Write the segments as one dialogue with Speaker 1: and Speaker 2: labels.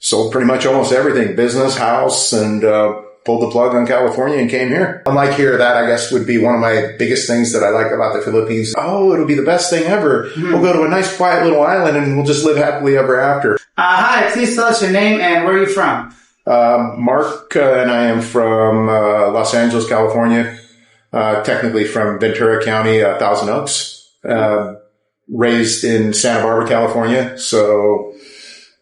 Speaker 1: sold pretty much almost everything, business, house, and pulled the plug on California and came here. Unlike here, that I guess would be one of my biggest things that I like about the Philippines. Oh, it'll be the best thing ever. We'll go to a nice quiet little island and we'll just live happily ever after.
Speaker 2: Hi, please tell us your name and where are you from?
Speaker 1: Mark and I am from Los Angeles, California. Technically from Ventura County, Thousand Oaks. Raised in Santa Barbara, California. So,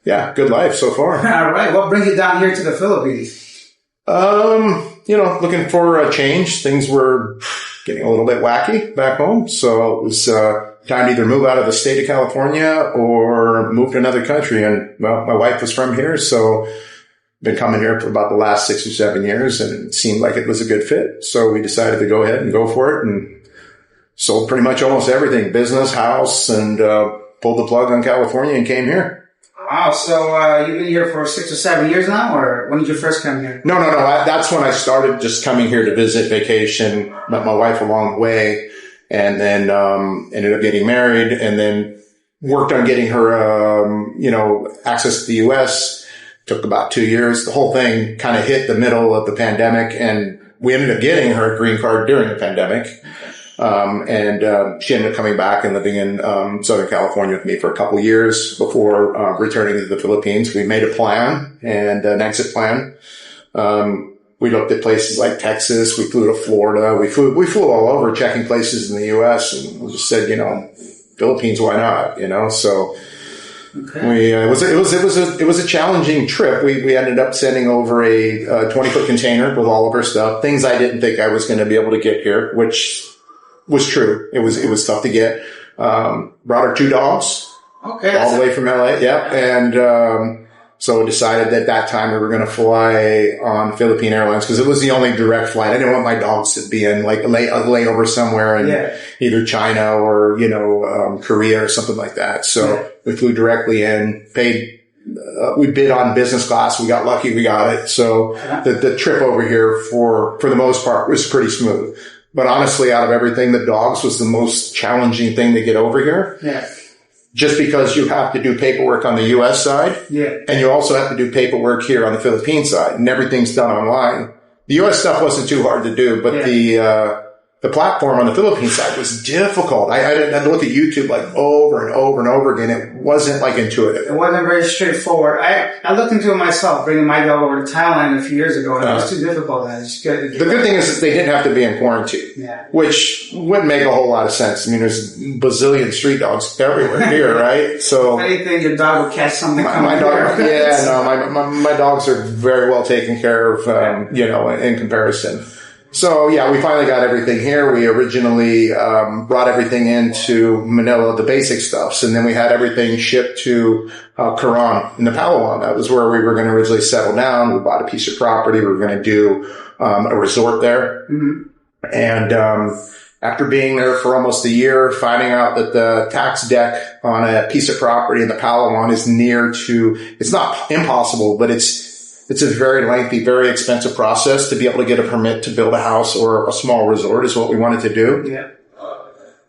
Speaker 1: yeah, good life so far.
Speaker 2: All right. What brings you down here to the Philippines?
Speaker 1: Looking for a change. Things were getting a little bit wacky back home. So it was, time to either move out of the state of California or move to another country. And, well, my wife was from here. So been coming here for about the last 6 or 7 years and it seemed like it was a good fit. So we decided to go ahead and go for it and sold pretty much almost everything, business, house, and, pulled the plug on California and came here.
Speaker 2: Wow, so you've been here for 6 or 7 years now, or when did you first come here?
Speaker 1: No. That's when I started just coming here to visit, vacation, met my wife along the way, and then ended up getting married, and then worked on getting her, access to the U.S. Took about 2 years. The whole thing kind of hit the middle of the pandemic, and we ended up getting her a green card during the pandemic. She ended up coming back and living in Southern California with me for a couple of years before returning to the Philippines. We made a plan and an exit plan. We looked at places like Texas. We flew to Florida. We flew all over checking places in the U.S. and we just said, Philippines, why not? So okay. It was a challenging trip. We ended up sending over a 20-foot container with all of our stuff, things I didn't think I was going to be able to get here, which was true. It was tough to get. Brought our 2 dogs.
Speaker 2: Okay.
Speaker 1: All the way from LA. Yep. And, so we decided at that time we were going to fly on Philippine Airlines because it was the only direct flight. I didn't want my dogs to be in like a layover somewhere in either China or, Korea or something like that. So we flew directly in, paid, we bid on business class. We got lucky. We got it. So the trip over here for the most part was pretty smooth. But honestly, out of everything, the dogs was the most challenging thing to get over here.
Speaker 2: Yeah.
Speaker 1: Just because you have to do paperwork on the U.S. side. Yeah. And you also have to do paperwork here on the Philippine side. And everything's done online. The U.S. stuff wasn't too hard to do, but the platform on the Philippine side was difficult. I had to look at YouTube like over and over and over again. It wasn't like intuitive.
Speaker 2: It wasn't very straightforward. I looked into it myself, bringing my dog over to Thailand a few years ago, and it was too difficult. The
Speaker 1: good thing is that they didn't have to be in quarantine, which wouldn't make a whole lot of sense. I mean, there's bazillion street dogs everywhere here, right? So
Speaker 2: if anything, your dog would catch something.
Speaker 1: My dogs are very well taken care of, in comparison. So yeah, we finally got everything here. We originally brought everything into Manila, the basic stuffs, and then we had everything shipped to Coron in the Palawan. That was where we were going to originally settle down. We bought a piece of property. We were going to do a resort there. Mm-hmm. And after being there for almost a year, finding out that the tax deck on a piece of property in the Palawan is it's not impossible, but it's a very lengthy, very expensive process to be able to get a permit to build a house or a small resort is what we wanted to do. Yeah.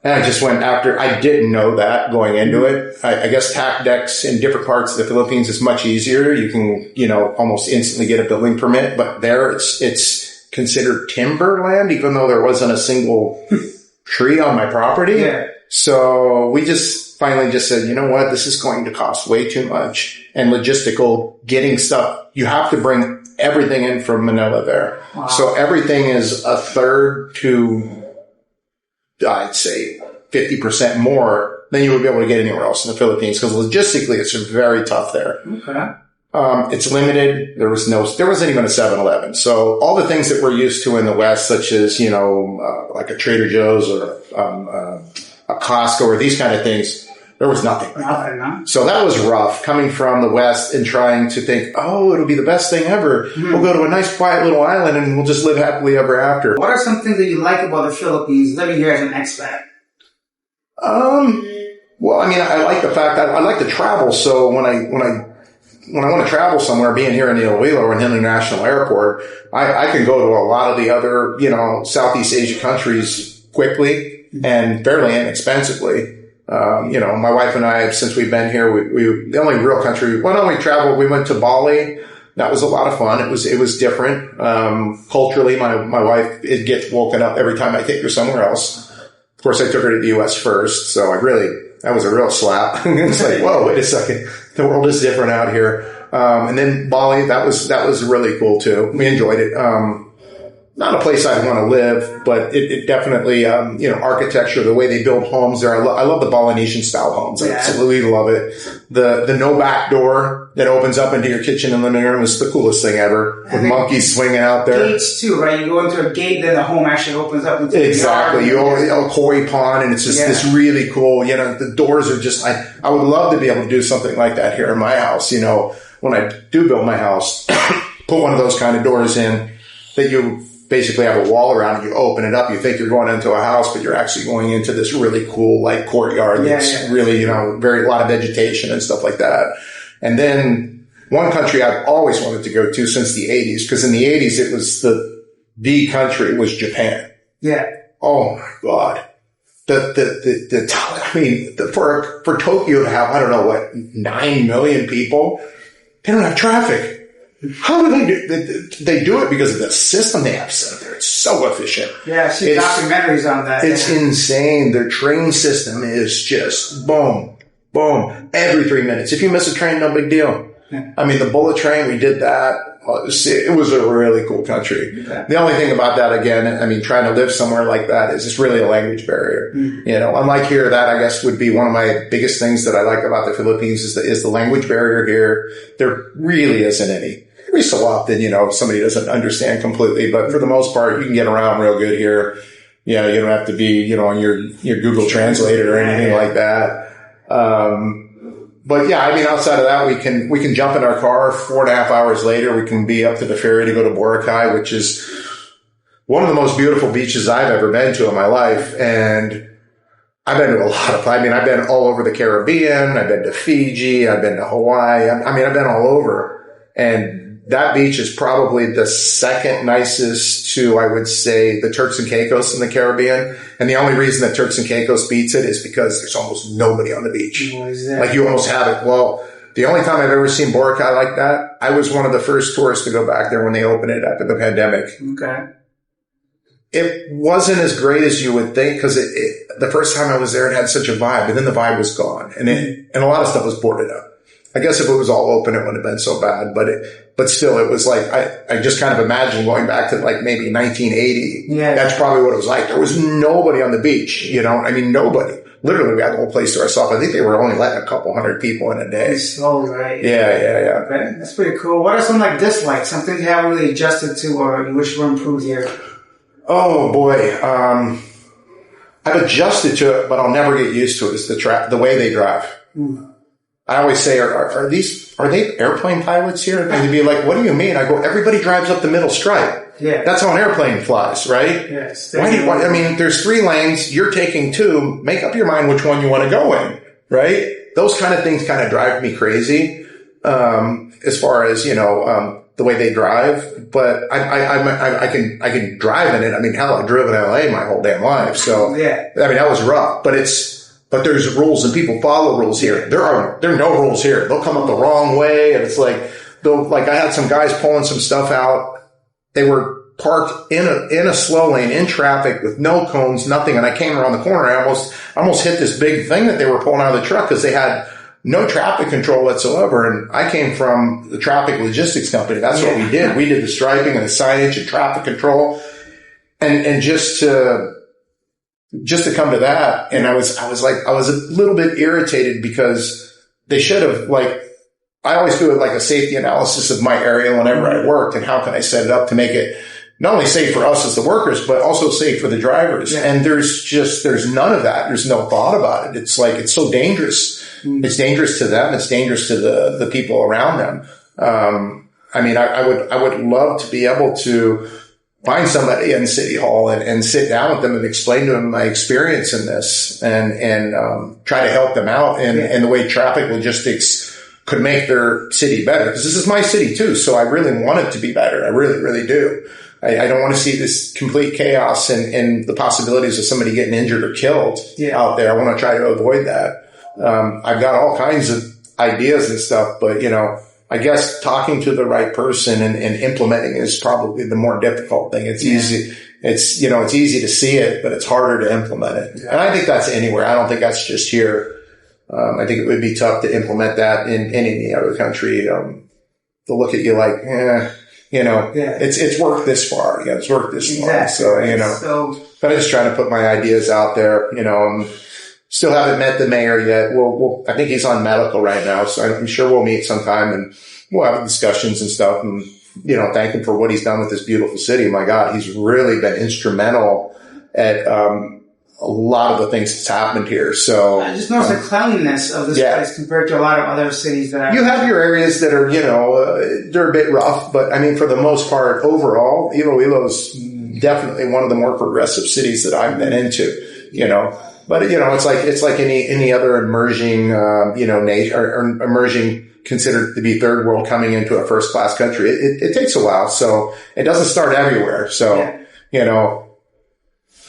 Speaker 1: And I just I didn't know that going into it. I guess tax decks in different parts of the Philippines is much easier. You can, almost instantly get a building permit, but there it's considered timberland, even though there wasn't a single tree on my property. Yeah. So we just finally just said, you know what? This is going to cost way too much and logistical getting stuff. You have to bring everything in from Manila there. Wow. So everything is a third to, I'd say 50% more than you would be able to get anywhere else in the Philippines because logistically it's very tough there. Okay. It's limited. There wasn't even a 7-Eleven. So all the things that we're used to in the West, such as, like a Trader Joe's or, a Costco or these kind of things, there was nothing. So that was rough coming from the West and trying to think, it'll be the best thing ever. Mm-hmm. We'll go to a nice quiet little island and we'll just live happily ever after.
Speaker 2: What are some things that you like about the Philippines living here as an expat?
Speaker 1: Well, I mean, I like the fact that I like to travel. So when I want to travel somewhere, being here in Iloilo or in an international airport, I can go to a lot of the other, Southeast Asia countries quickly and fairly inexpensively. My wife and I, since we've been here, the only real country, when we traveled, we went to Bali. That was a lot of fun. It was different. Culturally, my wife, it gets woken up every time I take her somewhere else. Of course, I took her to the U.S. first. So that was a real slap. It's like, whoa, wait a second. The world is different out here. And then Bali, that was really cool too. We enjoyed it. Not a place I'd want to live, but it definitely, architecture, the way they build homes there. I love the Balinesian style homes. I absolutely love it. The no back door that opens up into your kitchen and living room is the coolest thing ever. With monkeys swinging out there.
Speaker 2: Gates too, right? You go into a gate, then the home actually opens up into
Speaker 1: exactly.
Speaker 2: the yard.
Speaker 1: You a koi pond, and it's just this really cool, the doors are just, I would love to be able to do something like that here in my house. When I do build my house, put one of those kind of doors in that you basically have a wall around it. You open it up. You think you're going into a house, but you're actually going into this really cool, like, courtyard that's really, a lot of vegetation and stuff like that. And then one country I've always wanted to go to since the 80s, because in the 80s it was the country was Japan.
Speaker 2: Yeah.
Speaker 1: Oh my God. For Tokyo to have, I don't know what, 9 million people, they don't have traffic. How do they do? They do it because of the system they have set up there. It's so efficient.
Speaker 2: Yeah, I see documentaries on that.
Speaker 1: It's insane. Their train system is just boom, boom, every 3 minutes. If you miss a train, no big deal. Yeah. I mean, the bullet train, we did that. It was a really cool country. Yeah. The only thing about that, again, trying to live somewhere like that is it's really a language barrier. Mm-hmm. Unlike here, that I guess would be one of my biggest things that I like about the Philippines is the language barrier here. There really isn't any. Every so often, somebody doesn't understand completely, but for the most part, you can get around real good here. You don't have to be, on your Google Translator or anything like that. But yeah, outside of that, we can jump in our car 4.5 hours later. We can be up to the ferry to go to Boracay, which is one of the most beautiful beaches I've ever been to in my life. And I've been to a lot of, I've been all over the Caribbean. I've been to Fiji. I've been to Hawaii. I've been all over. And that beach is probably the second nicest to, I would say, the Turks and Caicos in the Caribbean. And the only reason that Turks and Caicos beats it is because there's almost nobody on the beach. Like, you almost have it. Well, the only time I've ever seen Boracay like that, I was one of the first tourists to go back there when they opened it after the pandemic. Okay. It wasn't as great as you would think, because the first time I was there, it had such a vibe, and then the vibe was gone. And a lot of stuff was boarded up. I guess if it was all open, it wouldn't have been so bad, but still, it was like, I just kind of imagine going back to like maybe 1980. Yeah. That's probably what it was like. There was nobody on the beach, nobody. Literally, we had the whole place to ourselves. I think they were only letting a couple hundred people in a day.
Speaker 2: Oh, right.
Speaker 1: Yeah.
Speaker 2: Okay. That's pretty cool. What are some dislikes? Some things you haven't really adjusted to or you wish were improved here? Oh boy.
Speaker 1: I've adjusted to it, but I'll never get used to it. It's the way they drive. I always say, are they airplane pilots here? And they'd be like, what do you mean? I go, everybody drives up the middle stripe. Yeah. That's how an airplane flies, right? Yes. There's 3 lanes. You're taking 2. Make up your mind which one you want to go in, right? Those kind of things kind of drive me crazy, as far as, the way they drive. But I can drive in it. Hell, I've driven LA my whole damn life. So, yeah. That was rough, but there's rules and people follow rules here. There are no rules here. They'll come up the wrong way. And it's like, I had some guys pulling some stuff out. They were parked in a slow lane in traffic with no cones, nothing. And I came around the corner. I almost hit this big thing that they were pulling out of the truck because they had no traffic control whatsoever. And I came from the traffic logistics company. That's what we did. We did the striping and the signage and traffic control. And just to come to that, and I was a little bit irritated because they should have, I always do a safety analysis of my area whenever I worked, and how can I set it up to make it not only safe for us as the workers, but also safe for the drivers. Yeah. And there's none of that. There's no thought about it. It's it's so dangerous. Mm-hmm. It's dangerous to them. It's dangerous to the people around them. I would love to be able to find somebody in City Hall and sit down with them and explain to them my experience in this and try to help them out in the way traffic logistics could make their city better. Because this is my city too, so I really want it to be better. I really, really do. I don't want to see this complete chaos and the possibilities of somebody getting injured or killed out there. I want to try to avoid that. I've got all kinds of ideas and stuff, but, you know, I guess talking to the right person and implementing is probably the more difficult thing. It's easy. It's, you know, it's easy to see it, but it's harder to implement it. And I think that's anywhere. I don't think that's just here. I think it would be tough to implement that in any other country. They'll look at you like, you know, it's worked this far. Yeah, it's worked this far. So, you know, but I'm just trying to put my ideas out there, you know, still haven't met the mayor yet. I think he's on medical right now, so I'm sure we'll meet sometime and we'll have discussions and stuff and, you know, thank him for what he's done with this beautiful city. My God, he's really been instrumental at, a lot of the things that's happened here. So
Speaker 2: I just noticed the cleanliness of this place compared to a lot of other cities that
Speaker 1: you have your areas that are, you know, they're a bit rough, but I mean, for the most part, overall, Iloilo's definitely one of the more progressive cities that I've been into, you know. But, you know, it's like any other emerging, you know, nation or emerging considered to be third world coming into a first class country. It takes a while. So it doesn't start everywhere. So, you know,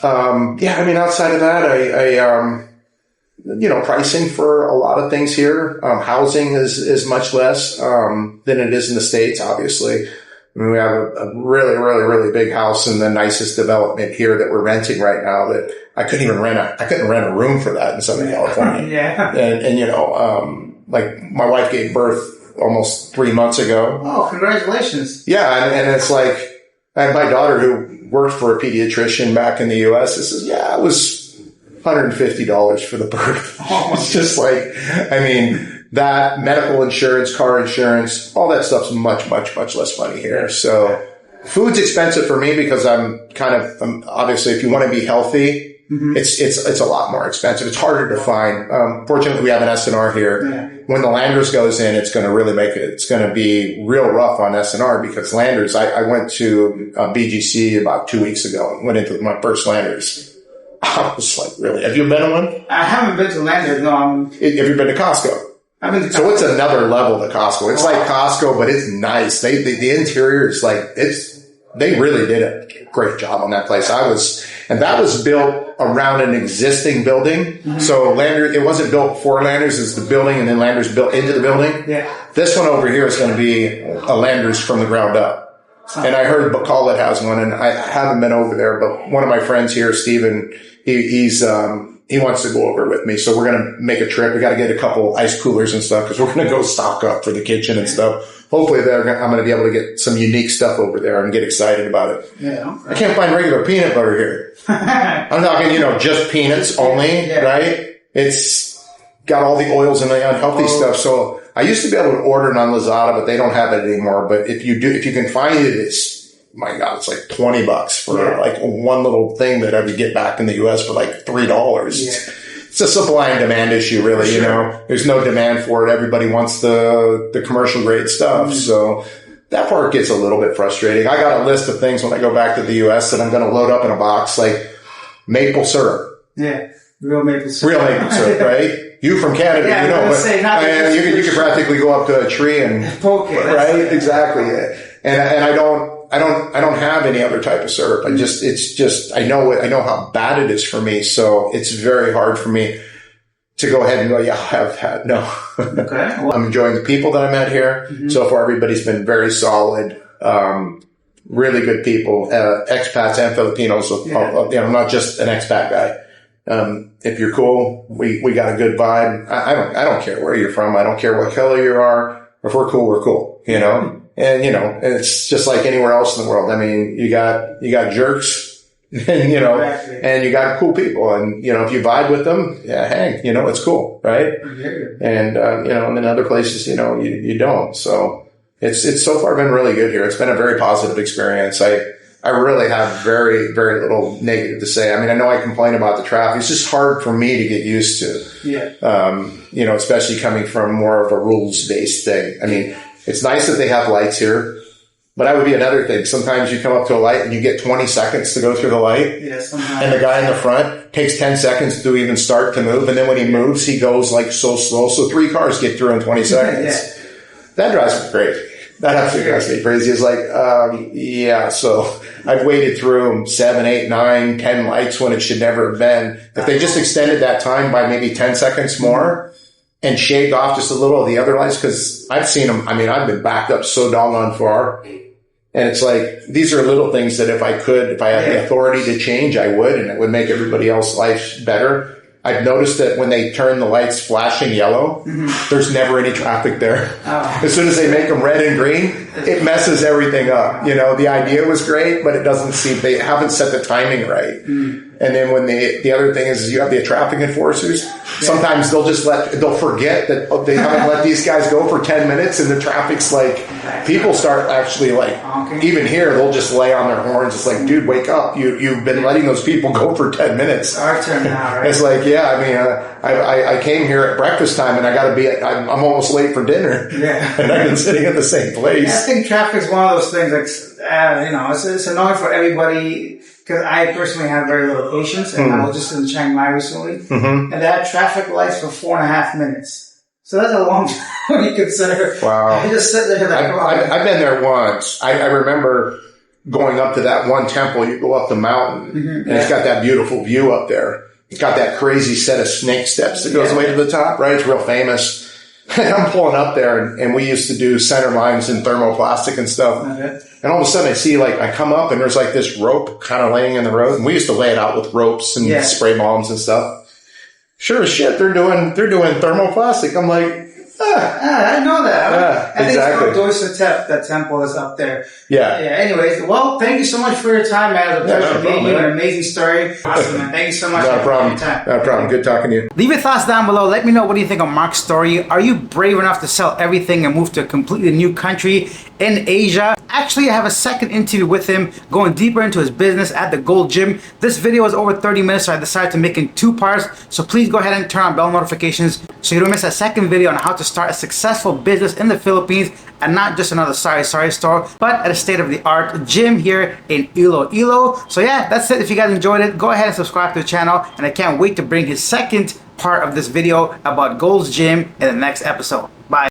Speaker 1: I mean, outside of that, you know, pricing for a lot of things here, housing is much less, than it is in the States, obviously. I mean, we have a really, really, really big house in the nicest development here that we're renting right now that I couldn't rent a room for that in Southern California. And, you know, like my wife gave birth almost 3 months ago.
Speaker 2: Oh, congratulations.
Speaker 1: Yeah. And it's like, I had my daughter who worked for a pediatrician back in the U.S. Says, it was $150 for the birth. It's just like, I mean, that medical insurance, car insurance, all that stuff's much, much, much less money here. So food's expensive for me because I'm obviously, if you want to be healthy, it's a lot more expensive. It's harder to find. Fortunately, we have an SNR here. When the Landers goes in, it's going to really it's going to be real rough on SNR because Landers, I went to BGC about 2 weeks ago and went into my first Landers. I was like, really? Have you been to one?
Speaker 2: I haven't been to Landers, no.
Speaker 1: Have you been to Costco?
Speaker 2: I've been to Costco.
Speaker 1: So it's another level to Costco. It's like Costco, but it's nice. The interior is like, they really did a great job on that place. And that was built around an existing building. So Landers, it wasn't built for Landers, it's the building and then Landers built into the building. This one over here is going to be a Landers from the ground up. And I heard Bacallet has one and I haven't been over there, but one of my friends here, Steven, he wants to go over with me. So we're going to make a trip. We got to get a couple ice coolers and stuff because we're going to go stock up for the kitchen and stuff. Hopefully I'm going to be able to get some unique stuff over there and get excited about it. I can't find regular peanut butter here. I'm talking, you know, just peanuts only, right? It's got all the oils and the unhealthy stuff. So I used to be able to order it on Lazada, but they don't have it anymore. But if you can find it, my God, it's like $20 for like one little thing that I would get back in the US for like $3. It's a supply and demand issue, really. You know, there's no demand for it. Everybody wants the commercial grade stuff. So that part gets a little bit frustrating. I got a list of things when I go back to the US that I'm going to load up in a box, like maple syrup.
Speaker 2: Real maple syrup.
Speaker 1: Real maple syrup, right? You from Canada, you know, but you could practically go up to a tree and
Speaker 2: poke it,
Speaker 1: right? Exactly. And I don't have any other type of syrup. I know how bad it is for me. So it's very hard for me to go ahead and go, I'll have that. No.
Speaker 2: Okay. Well,
Speaker 1: I'm enjoying the people that I met here. So far, everybody's been very solid. Really good people, expats and Filipinos. You know, I'm not just an expat guy. If you're cool, we got a good vibe. I don't care where you're from. I don't care what color you are. If we're cool, we're cool, you know? And, you know, it's just like anywhere else in the world. I mean, you got jerks and, you know, and you got cool people. And, you know, if you vibe with them, hang, you know, it's cool, right? And, you know, and in other places, you know, you don't. So it's so far been really good here. It's been a very positive experience. I really have very, very little negative to say. I mean, I know I complain about the traffic. It's just hard for me to get used to. You know, especially coming from more of a rules-based thing. I mean, it's nice that they have lights here. But that would be another thing. Sometimes you come up to a light and you get 20 seconds to go through the light.
Speaker 2: Yeah, sometimes.
Speaker 1: And the guy in the front takes 10 seconds to even start to move. And then when he moves, he goes like so slow. So 3 cars get through in 20 seconds.
Speaker 2: Yeah.
Speaker 1: That drives me crazy. That absolutely drives me crazy. It's like, yeah, so I've waited through 7, 8, 9, 10 lights when it should never have been. If they just extended that time by maybe 10 seconds more and shaved off just a little of the other lights, because I've seen them. I mean, I've been backed up so doggone far. And it's like, these are little things that if I had the authority to change, I would, and it would make everybody else's life better. I've noticed that when they turn the lights flashing yellow, there's never any traffic there. Oh. As soon as they make them red and green, it messes everything up. You know, the idea was great, but it doesn't seem, they haven't set the timing right. And then when the other thing is you have the traffic enforcers, sometimes they'll forget that they haven't let these guys go for 10 minutes and the traffic's like, people start actually like, even here, they'll just lay on their horns. It's like, dude, wake up. You've been letting those people go for 10 minutes.
Speaker 2: Our turn now, right?
Speaker 1: It's like, yeah, I mean, I came here at breakfast time and I got to be, I'm almost late for dinner. Yeah. And I've been sitting in the same place.
Speaker 2: Yeah, I think traffic's one of those things like, you know, it's annoying for everybody. Because I personally have very little patience, and I was just in Chiang Mai recently, and they had traffic lights for 4.5 minutes. So that's a long time when you consider. Wow! I just sit there like,
Speaker 1: I've been there once. I remember going up to that one temple. You go up the mountain, and it's got that beautiful view up there. It's got that crazy set of snake steps that goes way to the top. Right? It's real famous. And I'm pulling up there, and we used to do center lines in thermoplastic and stuff. And all of a sudden I see, like, I come up and there's like this rope kind of laying in the road. And we used to lay it out with ropes and spray bombs and stuff. Sure as shit, they're doing thermoplastic. I'm like,
Speaker 2: I didn't know that. I think
Speaker 1: exactly.
Speaker 2: it's called Dorsatep, that temple is up there.
Speaker 1: Yeah.
Speaker 2: Anyways, well, thank you so much for your time, man. It was a pleasure meeting you. An amazing story. Awesome, man. Thank you so much
Speaker 1: for
Speaker 2: your time.
Speaker 1: No problem. Good talking to you.
Speaker 2: Leave your thoughts down below. Let me know, what do you think of Mark's story? Are you brave enough to sell everything and move to a completely new country in Asia? Actually, I have a second interview with him, going deeper into his business at the Gold Gym. This video is over 30 minutes, so I decided to make it in 2 parts. So please go ahead and turn on bell notifications so you don't miss a second video on how to start a successful business in the Philippines, and not just another sorry store, but at a state-of-the-art gym here in Iloilo. So yeah, that's it. If you guys enjoyed it, go ahead and subscribe to the channel, and I can't wait to bring his second part of this video about Gold's Gym in the next episode.